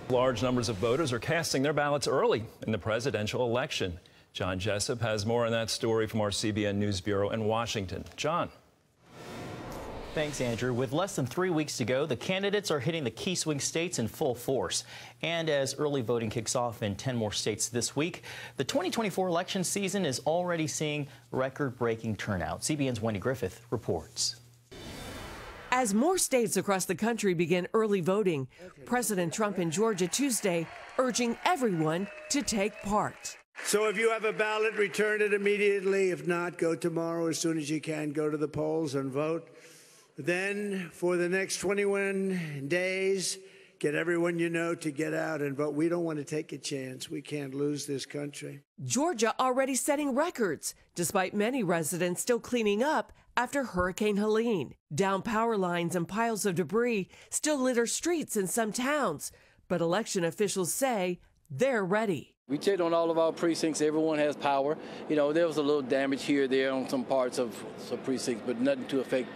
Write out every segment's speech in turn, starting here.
Large numbers of voters are casting their ballots early in the presidential election. John Jessup has more on that story from our CBN News Bureau in Washington. John. Thanks, Andrew. With less than 3 weeks to go, the candidates are hitting the key swing states in full force. And as early voting kicks off in 10 more states this week, the 2024 election season is already seeing record-breaking turnout. CBN's Wendy Griffith reports. As more states across the country begin early voting, President Trump in Georgia Tuesday urging everyone to take part. So if you have a ballot, return it immediately. If not, go tomorrow as soon as you can. Go to the polls and vote. Then, for the next 21 days, get everyone you know to get out and vote. We don't want to take a chance. We can't lose this country. Georgia already setting records, despite many residents still cleaning up after Hurricane Helene. Down power lines and piles of debris still litter streets in some towns, but election officials say they're ready. We checked on all of our precincts. Everyone has power. You know, there was a little damage here or there on some parts of some precincts, but nothing to affect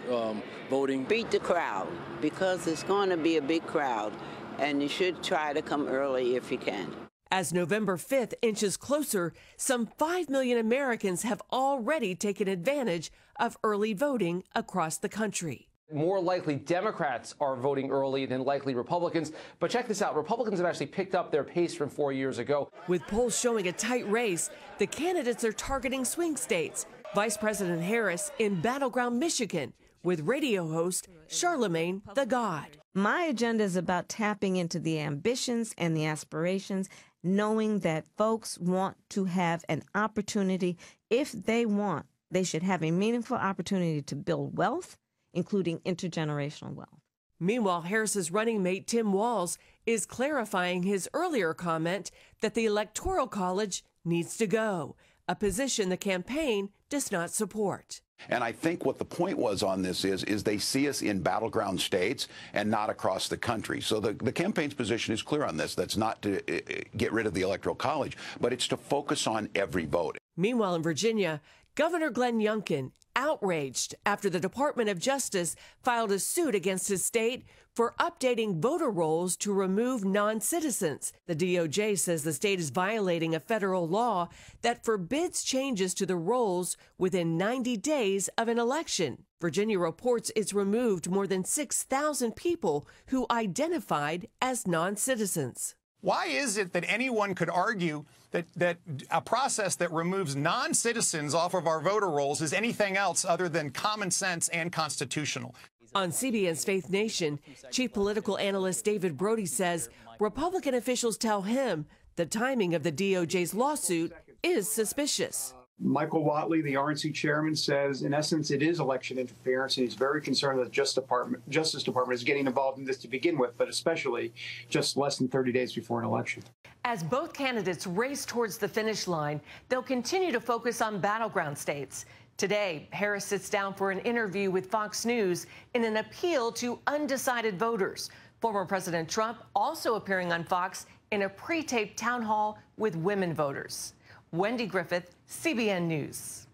voting. Beat the crowd, because it's going to be a big crowd, and you should try to come early if you can. As November 5th inches closer, some 5 million Americans have already taken advantage of early voting across the country. More likely Democrats are voting early than likely Republicans. But check this out. Republicans have actually picked up their pace from 4 years ago. With polls showing a tight race, the candidates are targeting swing states. Vice President Harris in battleground Michigan with radio host Charlemagne the God. My agenda is about tapping into the ambitions and the aspirations, knowing that folks want to have an opportunity. If they want, they should have a meaningful opportunity to build wealth, including intergenerational wealth. Meanwhile, Harris's running mate Tim Walz is clarifying his earlier comment that the Electoral College needs to go, a position the campaign does not support. And I think what the point was on this is they see us in battleground states and not across the country. So the campaign's position is clear on this. That's not to get rid of the Electoral College, but it's to focus on every vote. Meanwhile, in Virginia, Governor Glenn Youngkin outraged after the Department of Justice filed a suit against his state for updating voter rolls to remove non-citizens. The DOJ says the state is violating a federal law that forbids changes to the rolls within 90 days of an election. Virginia reports it's removed more than 6,000 people who identified as non-citizens. Why is it that anyone could argue that a process that removes non-citizens off of our voter rolls is anything else other than common sense and constitutional? On CBN's Faith Nation, chief political analyst David Brody says Republican officials tell him the timing of the DOJ's lawsuit is suspicious. Michael Whatley, the RNC chairman, says, in essence, it is election interference, and he's very concerned that the Justice Department is getting involved in this to begin with, but especially just less than 30 days before an election. As both candidates race towards the finish line, they'll continue to focus on battleground states. Today, Harris sits down for an interview with Fox News in an appeal to undecided voters. Former President Trump also appearing on Fox in a pre-taped town hall with women voters. Wendy Griffith, CBN News.